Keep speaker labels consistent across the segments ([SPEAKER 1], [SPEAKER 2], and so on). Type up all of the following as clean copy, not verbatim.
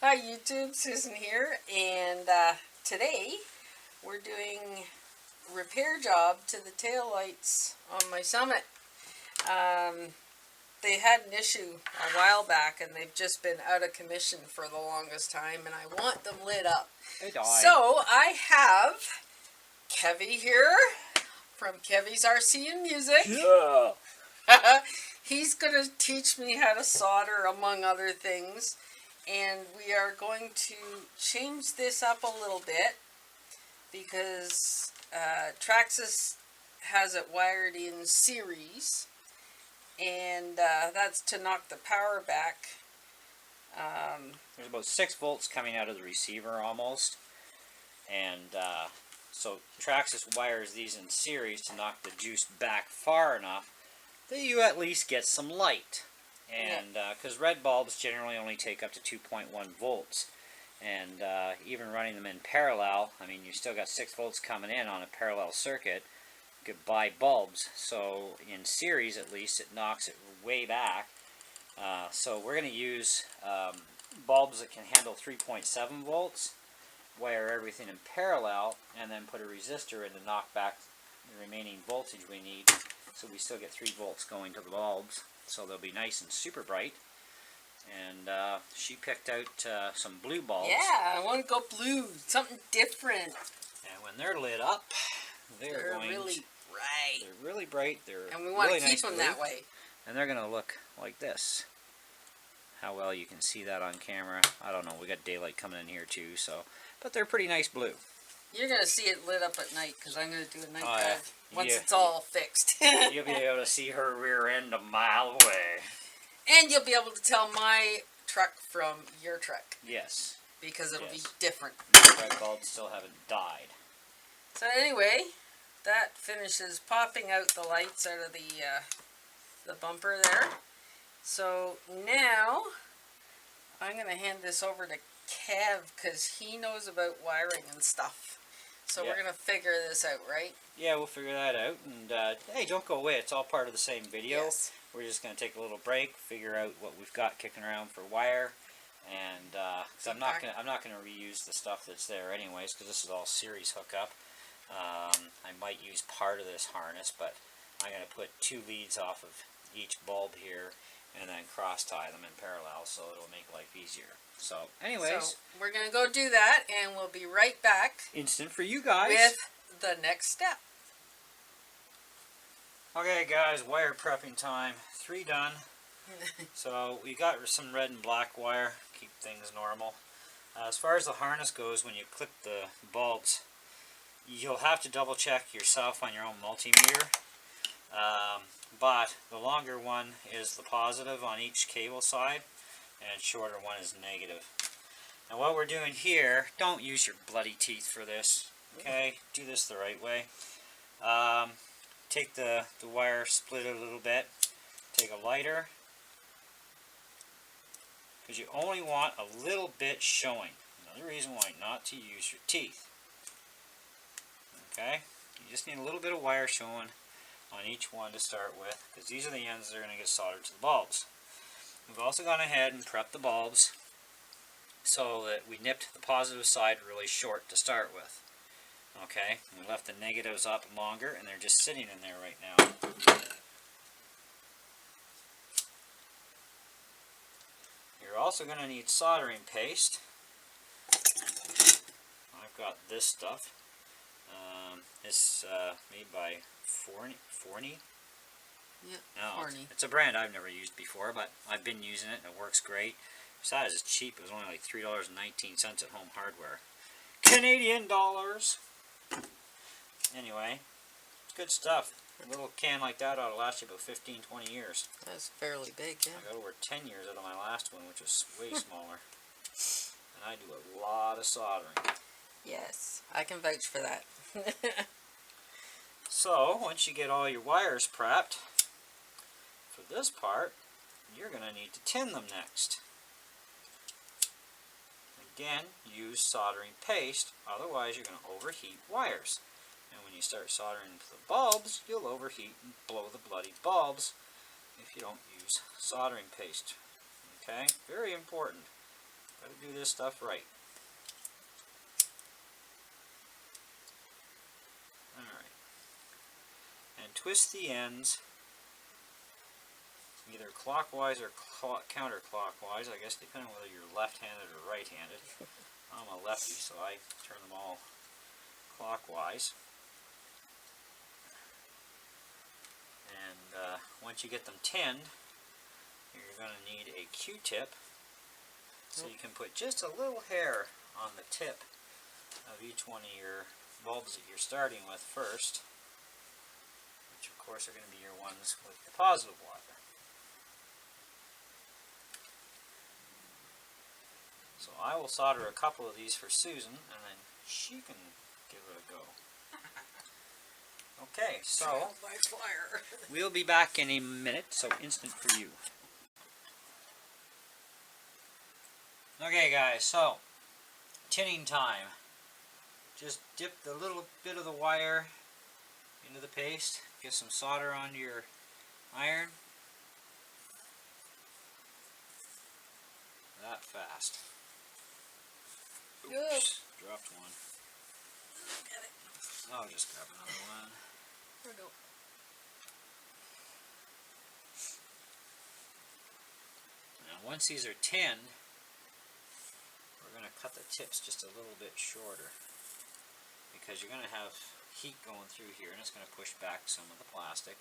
[SPEAKER 1] Hi YouTube, Susan here, and today we're doing a repair job to the tail lights on my Summit. They had an issue a while back and they've just been out of commission for the longest time, and I want them lit up.
[SPEAKER 2] They died.
[SPEAKER 1] So I have Kevy here from Kevys Rc and Music.
[SPEAKER 2] Yeah.
[SPEAKER 1] He's going to teach me how to solder, among other things. And we are going to change this up a little bit because Traxxas has it wired in series, and that's to knock the power back.
[SPEAKER 2] There's about 6 volts coming out of the receiver almost, and so Traxxas wires these in series to knock the juice back far enough that you at least get some light. And because red bulbs generally only take up to 2.1 volts, and even running them in parallel, I mean, you still got 6 volts coming in on a parallel circuit. You could buy bulbs, so in series at least it knocks it way back. So we're going to use bulbs that can handle 3.7 volts, wire everything in parallel, and then put a resistor in to knock back the remaining voltage we need, so we still get 3 volts going to the bulbs. So they'll be nice and super bright. And she picked out some blue bulbs.
[SPEAKER 1] Yeah, I want to go blue, something different.
[SPEAKER 2] And when they're lit up, they're
[SPEAKER 1] really bright.
[SPEAKER 2] They're really bright.
[SPEAKER 1] And we want
[SPEAKER 2] really
[SPEAKER 1] to keep
[SPEAKER 2] nice
[SPEAKER 1] them
[SPEAKER 2] blue.
[SPEAKER 1] that way.
[SPEAKER 2] And they're going to look like this. How well you can see that on camera, I don't know. We got daylight coming in here too, so. But they're pretty nice blue.
[SPEAKER 1] You're going to see it lit up at night because I'm going to do a night
[SPEAKER 2] Oh,
[SPEAKER 1] dive once
[SPEAKER 2] yeah.
[SPEAKER 1] it's all fixed.
[SPEAKER 2] You'll be able to see her rear end a mile away.
[SPEAKER 1] And you'll be able to tell my truck from your truck.
[SPEAKER 2] Yes.
[SPEAKER 1] Because it'll be different.
[SPEAKER 2] The red bulbs still haven't died.
[SPEAKER 1] So anyway, that finishes popping out the lights out of the bumper there. So now I'm going to hand this over to Kev because he knows about wiring and stuff. So we're going to figure this out, right?
[SPEAKER 2] Yeah, we'll figure that out. And hey, don't go away. It's all part of the same video.
[SPEAKER 1] Yes.
[SPEAKER 2] We're just going to take a little break, figure out what we've got kicking around for wire, and cause I'm not going to reuse the stuff that's there anyways, because this is all series hookup. I might use part of this harness, but I'm going to put 2 leads off of each bulb here, and then cross tie them in parallel, so it'll make life easier. So, anyways,
[SPEAKER 1] So we're going to go do that, and we'll be right back.
[SPEAKER 2] Instant for you guys.
[SPEAKER 1] With the next step.
[SPEAKER 2] Okay guys, wire prepping time. 3 done. So we got some red and black wire, keep things normal. As far as the harness goes, when you clip the bulbs, you'll have to double check yourself on your own multimeter. But the longer one is the positive on each cable side, and shorter one is negative. Now what we're doing here, don't use your bloody teeth for this, okay? Do this the right way. Take the wire, split it a little bit, take a lighter, because you only want a little bit showing. Another reason why not to use your teeth. Okay? You just need a little bit of wire showing on each one to start with, because these are the ends that are going to get soldered to the bulbs. We've also gone ahead and prepped the bulbs so that we nipped the positive side really short to start with. Okay, we left the negatives up longer, and they're just sitting in there right now. You're also going to need soldering paste. I've got this stuff. It's made by Forney.
[SPEAKER 1] Yeah,
[SPEAKER 2] No,
[SPEAKER 1] Forney.
[SPEAKER 2] it's a brand I've never used before, but I've been using it and it works great. Besides, it's cheap. It was only like $3.19 at Home Hardware. Canadian dollars! Anyway, it's good stuff. A little can like that ought to last you about 15-20 years.
[SPEAKER 1] That's fairly big, yeah.
[SPEAKER 2] I got over 10 years out of my last one, which was way smaller. And I do a lot of soldering.
[SPEAKER 1] Yes, I can vouch for that.
[SPEAKER 2] So, once you get all your wires prepped, for this part, you're going to need to tin them next. Again, use soldering paste, otherwise you're going to overheat wires. And when you start soldering to the bulbs, you'll overheat and blow the bloody bulbs if you don't use soldering paste. Okay? Very important. Gotta do this stuff right. Alright. And twist the ends either clockwise or counterclockwise, I guess, depending on whether you're left-handed or right-handed. I'm a lefty, so I turn them all clockwise. And once you get them tinned, you're going to need a Q-tip, so you can put just a little hair on the tip of each one of your bulbs that you're starting with first, which of course are going to be your ones with the positive wire. So I will solder a couple of these for Susan, and then she can give it a go. Okay, so
[SPEAKER 1] by fire.
[SPEAKER 2] we'll be back in a minute, so instant for you. Okay guys, so tinning time. Just dip the little bit of the wire into the paste, get some solder onto your iron. That fast. Oops, dropped one.
[SPEAKER 1] Get it.
[SPEAKER 2] I'll just grab another one.
[SPEAKER 1] Or no.
[SPEAKER 2] Now once these are tinned, we're going to cut the tips just a little bit shorter, because you're going to have heat going through here and it's going to push back some of the plastic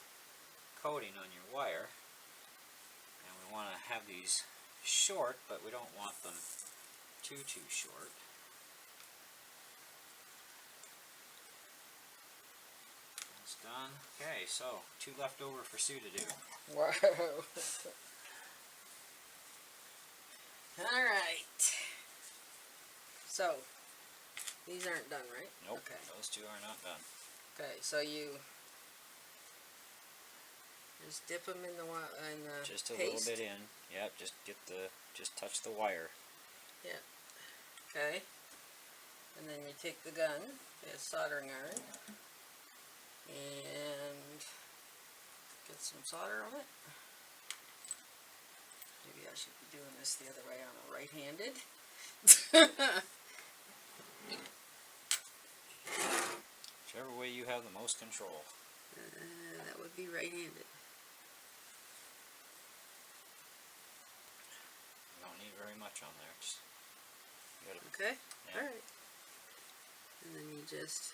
[SPEAKER 2] coating on your wire. And we want to have these short, but we don't want them too short. That's done. Okay, so 2 left over for Sue to do.
[SPEAKER 1] Wow. Alright. So, these aren't done, right?
[SPEAKER 2] Nope,
[SPEAKER 1] Okay.
[SPEAKER 2] those 2 are not done.
[SPEAKER 1] Okay, so you just dip them in the
[SPEAKER 2] Just a
[SPEAKER 1] paste.
[SPEAKER 2] little bit in. Yep, just touch the wire.
[SPEAKER 1] Yeah. Okay. And then you take the gun, the soldering iron, and get some solder on it. Maybe I should be doing this the other way. I'm a right-handed.
[SPEAKER 2] Whichever way you have the most control.
[SPEAKER 1] That would be right-handed.
[SPEAKER 2] You don't need very much on there. Just, you gotta,
[SPEAKER 1] Okay?
[SPEAKER 2] yeah.
[SPEAKER 1] Alright. And then you just...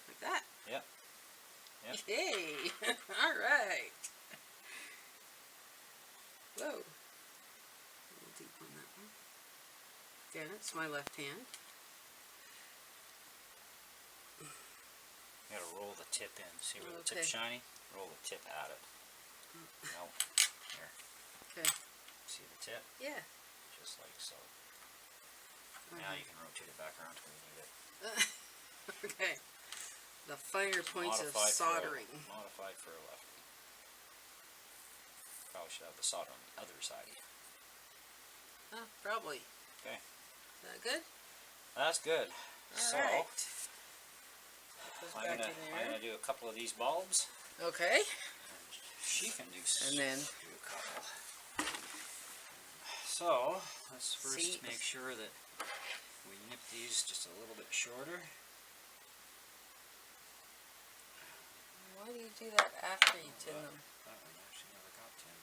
[SPEAKER 1] like that.
[SPEAKER 2] Yep. Yep.
[SPEAKER 1] Yay! Alright. Whoa. A little deep on that one. Again, it's my left hand.
[SPEAKER 2] You gotta roll the tip in. See where the
[SPEAKER 1] Okay.
[SPEAKER 2] tip's shiny? Roll the tip at it. No. Here.
[SPEAKER 1] Okay.
[SPEAKER 2] See the tip?
[SPEAKER 1] Yeah.
[SPEAKER 2] Just like so. Now you can rotate it back around to where you need it.
[SPEAKER 1] Okay. The finer points of
[SPEAKER 2] Modified
[SPEAKER 1] soldering.
[SPEAKER 2] Modified for a lefty. Probably should have the solder on the other side.
[SPEAKER 1] Probably.
[SPEAKER 2] Okay.
[SPEAKER 1] Is that good?
[SPEAKER 2] That's good. So,
[SPEAKER 1] Alright.
[SPEAKER 2] I'm gonna do a couple of these bulbs.
[SPEAKER 1] Okay.
[SPEAKER 2] And she can do
[SPEAKER 1] And then
[SPEAKER 2] do a couple. So, let's first make sure that we nip these just a little bit shorter.
[SPEAKER 1] why do you do that after you tin them?
[SPEAKER 2] That one actually never got tinned.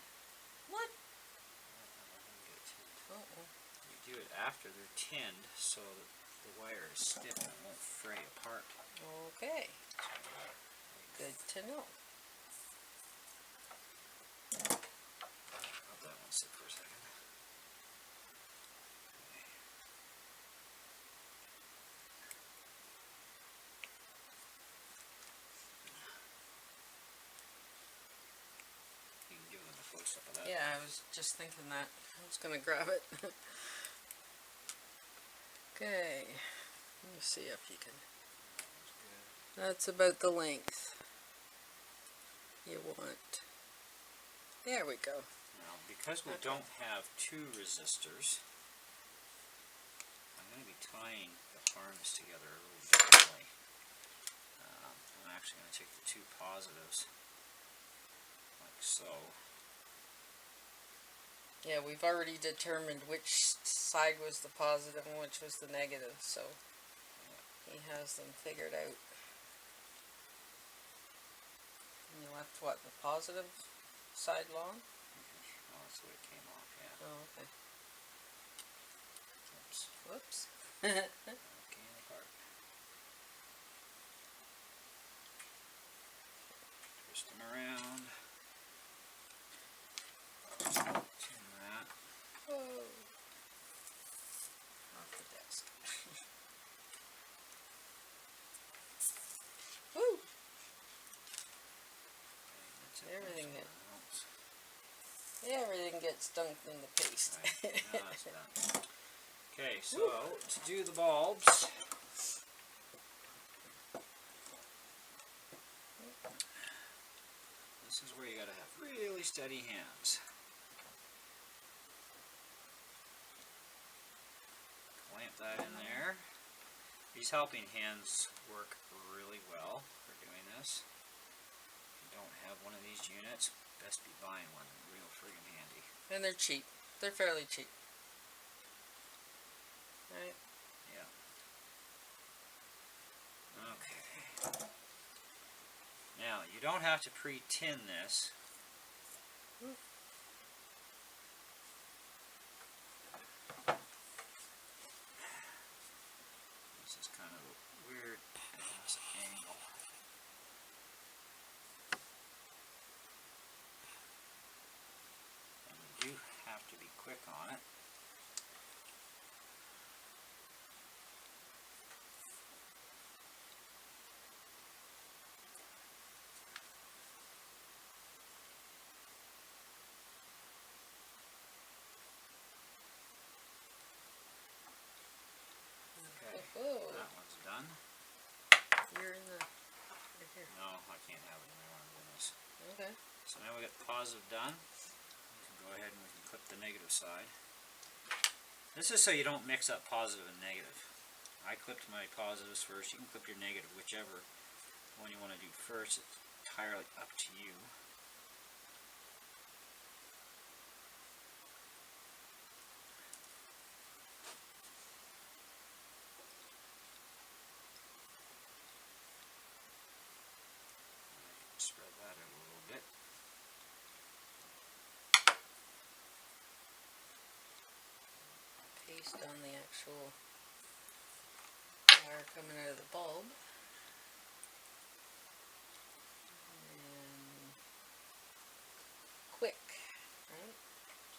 [SPEAKER 1] What?
[SPEAKER 2] That one didn't get tinned.
[SPEAKER 1] Uh-oh.
[SPEAKER 2] You do it after they're tinned so that the wire is stiff and it won't fray apart.
[SPEAKER 1] Okay. Good to know.
[SPEAKER 2] Let that one sit for a second. You can give them a close up of that.
[SPEAKER 1] Yeah, I was just thinking that. I was gonna grab it. Okay. Let me see if you can. That's about the length you want. There we go.
[SPEAKER 2] Now, because we don't have 2 resistors, I'm going to be tying the harness together a little differently. I'm actually going to take the 2 positives, like so,
[SPEAKER 1] Yeah, we've already determined which side was the positive and which was the negative, so he has them figured out. And you left what, the positive side long?
[SPEAKER 2] Oh, that's the way it came off, yeah.
[SPEAKER 1] Oh, okay.
[SPEAKER 2] Oops.
[SPEAKER 1] Whoops.
[SPEAKER 2] Came apart. Twist them around. Turn that.
[SPEAKER 1] Whoa. Off the desk. Woo! Everything gets dunked in the paste.
[SPEAKER 2] Right, now that's done. Okay, so to do the bulbs, this is where you gotta have really steady hands. Clamp that in there. These helping hands work really well for doing this. If you don't have one of these units, best be buying one. They're real friggin' handy.
[SPEAKER 1] And they're cheap. They're fairly cheap. Right?
[SPEAKER 2] Yeah. Okay. Now, you don't have to pre-tin this. This is kind of weird this angle. And you do have to be quick on it.
[SPEAKER 1] Oh,
[SPEAKER 2] That one's done.
[SPEAKER 1] you're in the right here.
[SPEAKER 2] No, I can't have it in my arm in this.
[SPEAKER 1] Okay.
[SPEAKER 2] So now we got the positive done. We can go ahead and we can clip the negative side. This is so you don't mix up positive and negative. I clipped my positives first. You can clip your negative, whichever one you want to do first. It's entirely up to you. Spread that out a little bit.
[SPEAKER 1] Paste on the actual wire coming out of the bulb. And quick, right?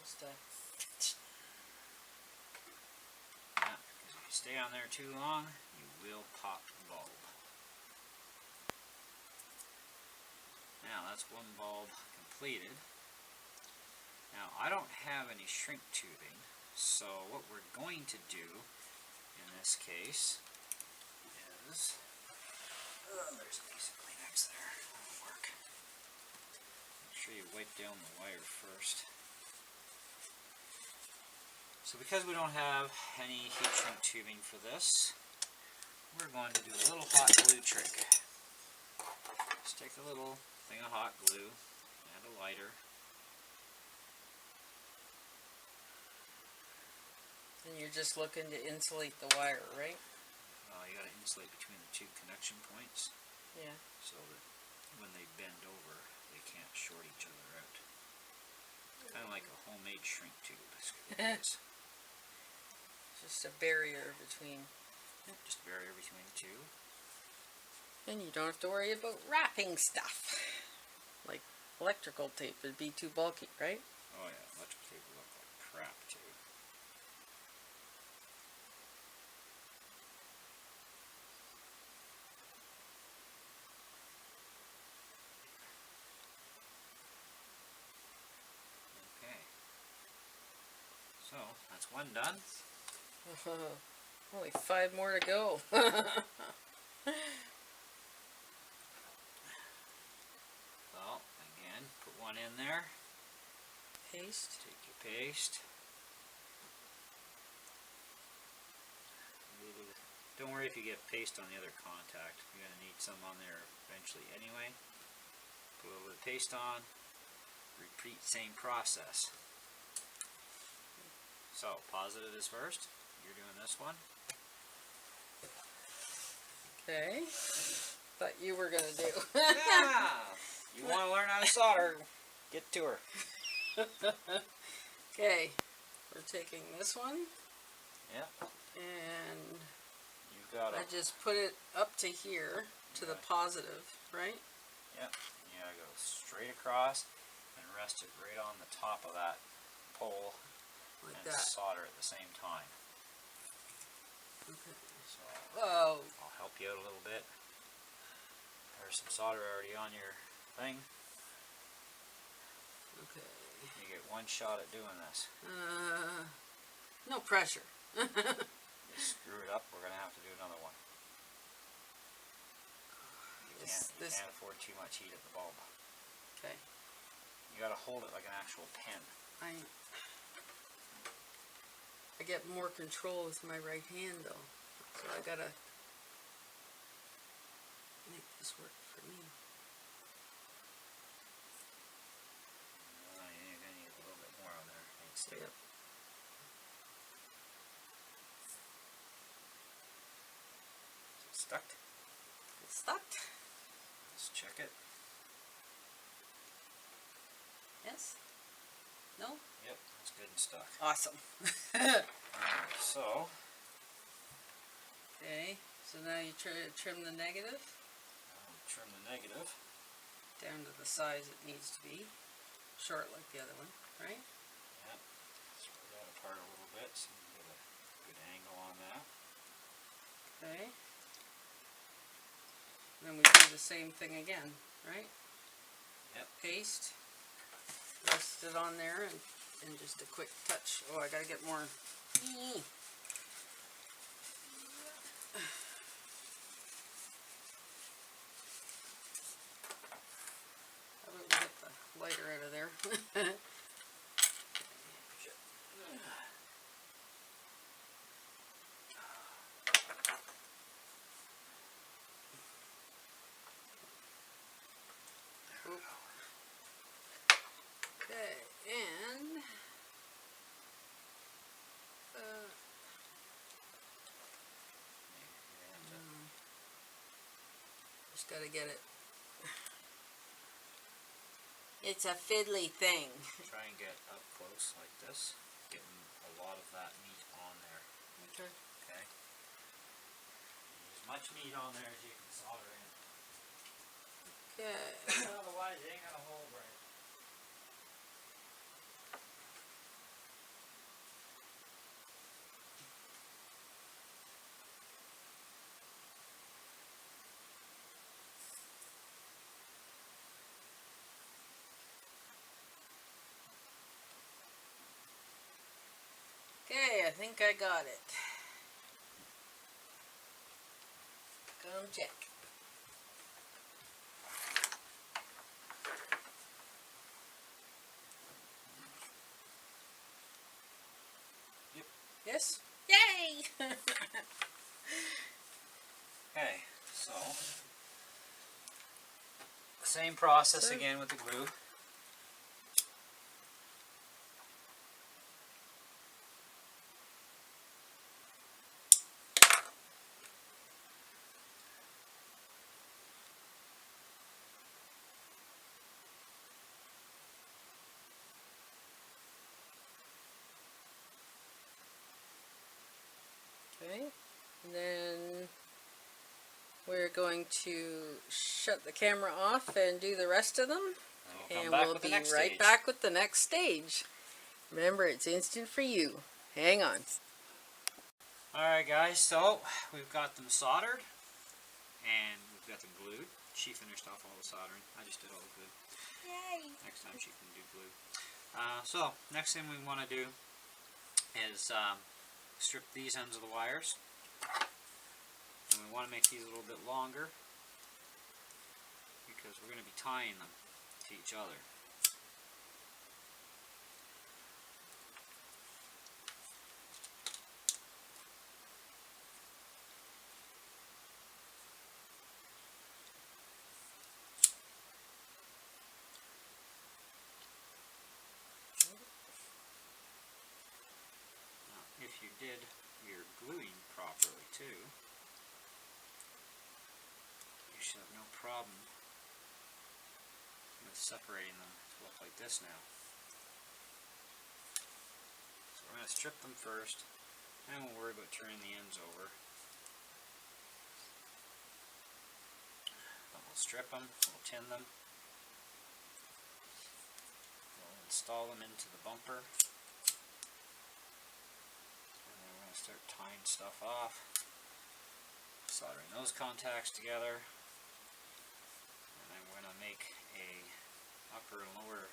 [SPEAKER 1] Just a
[SPEAKER 2] Yeah, because if you stay on there too long, you will pop the bulb. Now that's one bulb completed. Now I don't have any shrink tubing, so what we're going to do in this case is, there's a piece of Kleenex there, that'll work. Make sure you wipe down the wire first. So because we don't have any heat shrink tubing for this, we're going to do a little hot glue trick. Just take a little thing of hot glue and a lighter.
[SPEAKER 1] and you're just looking to insulate the wire, right?
[SPEAKER 2] You got to insulate between the two connection points
[SPEAKER 1] Yeah.
[SPEAKER 2] so that when they bend over, they can't short each other out. Kind of like a homemade shrink tube. Is what it is.
[SPEAKER 1] Just a barrier between.
[SPEAKER 2] Yep, just a barrier between the two.
[SPEAKER 1] And you don't have to worry about wrapping stuff. Like electrical tape would be too bulky, right?
[SPEAKER 2] Oh yeah, electrical tape will look like crap too. Okay. So, that's one done.
[SPEAKER 1] Only 5 more to go.
[SPEAKER 2] Well, again, put one in there.
[SPEAKER 1] Paste.
[SPEAKER 2] Take your paste. Don't worry if you get paste on the other contact. You're going to need some on there eventually anyway. Put a little bit of paste on. Repeat same process. So, positive is first. You're doing this one.
[SPEAKER 1] Okay. Thought you were gonna do.
[SPEAKER 2] Yeah! You want to learn how to solder, get to her.
[SPEAKER 1] Okay. We're taking this one.
[SPEAKER 2] Yep.
[SPEAKER 1] And
[SPEAKER 2] You've got
[SPEAKER 1] I just put it up to here, to the positive, right?
[SPEAKER 2] Yep. You gotta go straight across and rest it right on the top of that pole
[SPEAKER 1] Like
[SPEAKER 2] and
[SPEAKER 1] that.
[SPEAKER 2] solder at the same time.
[SPEAKER 1] Okay.
[SPEAKER 2] So
[SPEAKER 1] Whoa.
[SPEAKER 2] I'll help you out a little bit. There's some solder already on your thing.
[SPEAKER 1] Okay.
[SPEAKER 2] You get one shot at doing this.
[SPEAKER 1] No pressure.
[SPEAKER 2] You screw it up, we're gonna have to do another one. You can't afford too much heat at the bulb.
[SPEAKER 1] Okay.
[SPEAKER 2] You gotta hold it like an actual pen.
[SPEAKER 1] I get more control with my right hand though, so I gotta make this work for me.
[SPEAKER 2] You're gonna need a little bit more on there. Stick.
[SPEAKER 1] Yep.
[SPEAKER 2] Stuck?
[SPEAKER 1] It's stuck.
[SPEAKER 2] Let's check it.
[SPEAKER 1] Yes? No?
[SPEAKER 2] Yep, that's good and stuck.
[SPEAKER 1] Awesome.
[SPEAKER 2] Alright, so
[SPEAKER 1] Okay, so now you trim the negative
[SPEAKER 2] I'll trim the negative.
[SPEAKER 1] down to the size it needs to be. Short like the other one, right?
[SPEAKER 2] Yep. Spread that apart a little bit so you can get a good angle on that.
[SPEAKER 1] Okay. Then we do the same thing again, right?
[SPEAKER 2] Yep.
[SPEAKER 1] Paste. Rest it on there and just a quick touch. Oh, I gotta get more. How about we get the lighter out of there? Okay, and just gotta get it. It's a fiddly thing.
[SPEAKER 2] Try and get up close like this, getting a lot of that meat on there.
[SPEAKER 1] Okay.
[SPEAKER 2] Okay? As much meat on there as you can solder in.
[SPEAKER 1] Okay.
[SPEAKER 2] Otherwise, you ain't gonna hold right.
[SPEAKER 1] Okay, I think I got it. Come check.
[SPEAKER 2] Yep.
[SPEAKER 1] Yes? Yay!
[SPEAKER 2] Okay, so same process again with the glue.
[SPEAKER 1] Okay, and then we're going to shut the camera off and do the rest of them.
[SPEAKER 2] And
[SPEAKER 1] We'll be right back with the next stage. Remember, it's instant for you. Hang on.
[SPEAKER 2] Alright guys, so we've got them soldered and we've got them glued. She finished off all the soldering. I just did all the glue.
[SPEAKER 1] Yay!
[SPEAKER 2] Next time she can do glue. So, next thing we want to do is strip these ends of the wires. And we want to make these a little bit longer because we're going to be tying them to each other. did your gluing properly too, you should have no problem with separating them to look like this now. So we're going to strip them first, and we'll worry about turning the ends over. But we'll strip them, we'll tin them, we'll install them into the bumper, and then we're going to start tying stuff off, soldering those contacts together, and then we're going to make a upper and lower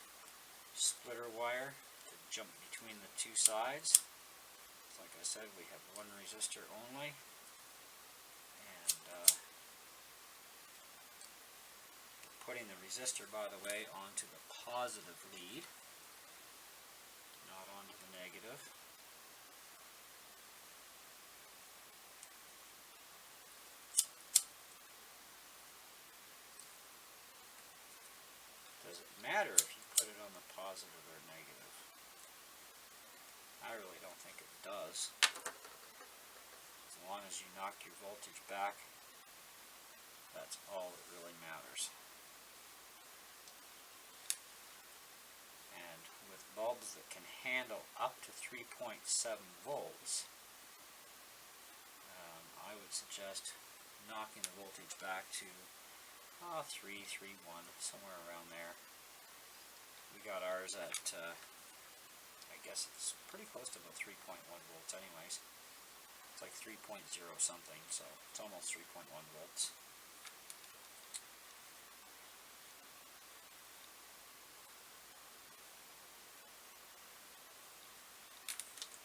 [SPEAKER 2] splitter wire to jump between the two sides. Like I said, we have one resistor only, and putting the resistor, by the way, onto the positive lead, not onto the negative. Does it matter if you put it on the positive or negative? I really don't think it does. As long as you knock your voltage back, that's all that really matters. And with bulbs that can handle up to 3.7 volts, I would suggest knocking the voltage back to 3, 3, 1, somewhere around there. We got ours at, I guess it's pretty close to about 3.1 volts anyways. It's like 3.0 something, so it's almost 3.1 volts.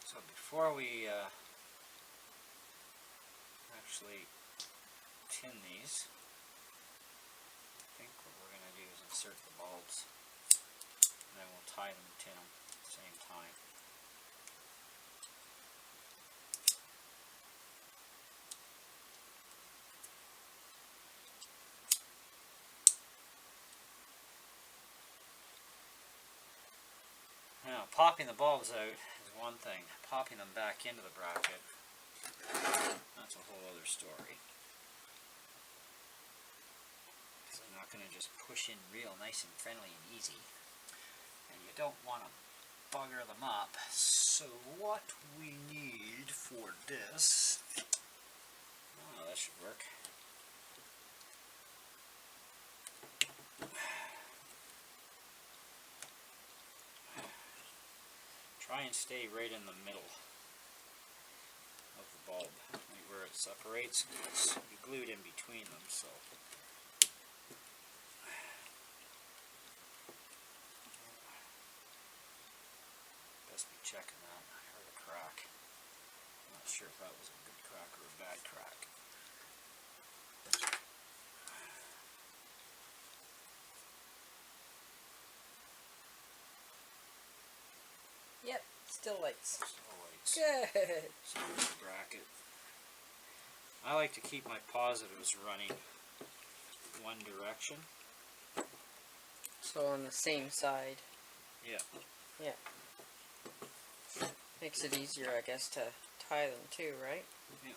[SPEAKER 2] So before we actually tin these, I think what we're going to do is insert the bulbs, and then we'll tie them and tin them at the same time. Now, popping the bulbs out is one thing. Popping them back into the bracket, that's a whole other story. So I'm not going to just push in real nice and friendly and easy. And you don't want to bugger them up. So what we need for this... Oh, that should work. Try and stay right in the middle of the bulb, right where it separates. It's glued in between them, so best be checking that. I heard a crack. I'm not sure if that was a good crack or a bad crack.
[SPEAKER 1] Yep, still lights.
[SPEAKER 2] Still lights.
[SPEAKER 1] Good.
[SPEAKER 2] So there's the bracket. I like to keep my positives running one direction.
[SPEAKER 1] So on the same side.
[SPEAKER 2] Yeah.
[SPEAKER 1] Yeah. Makes it easier, I guess, to tie them too, right?
[SPEAKER 2] Yeah.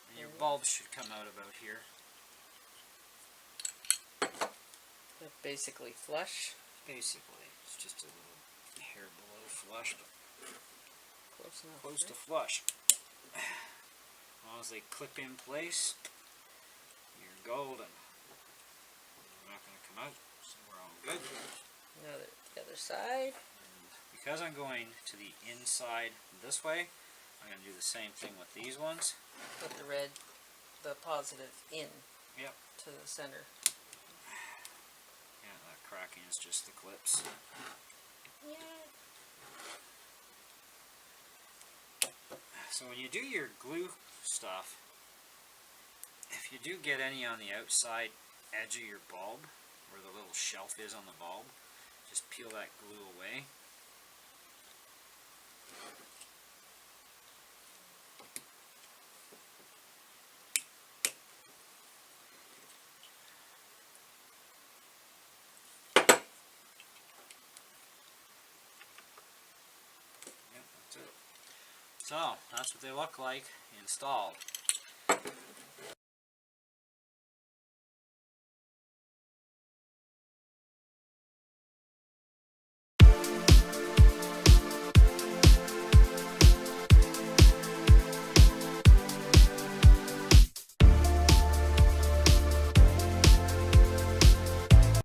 [SPEAKER 2] And your bulbs should come out about here.
[SPEAKER 1] They're basically flush.
[SPEAKER 2] Basically, it's just a little hair below flush, but
[SPEAKER 1] Close enough.
[SPEAKER 2] close to flush. As long as they clip in place, you're golden. They're not going to come out, so we're all good.
[SPEAKER 1] Now the other side.
[SPEAKER 2] And because I'm going to the inside this way, I'm going to do the same thing with these ones.
[SPEAKER 1] Put the positive in.
[SPEAKER 2] Yep.
[SPEAKER 1] To the center.
[SPEAKER 2] Yeah, that cracking is just the clips.
[SPEAKER 1] Yeah.
[SPEAKER 2] So when you do your glue stuff, if you do get any on the outside edge of your bulb, where the little shelf is on the bulb, just peel that glue away. Yep, that's it. So, that's what they look like installed.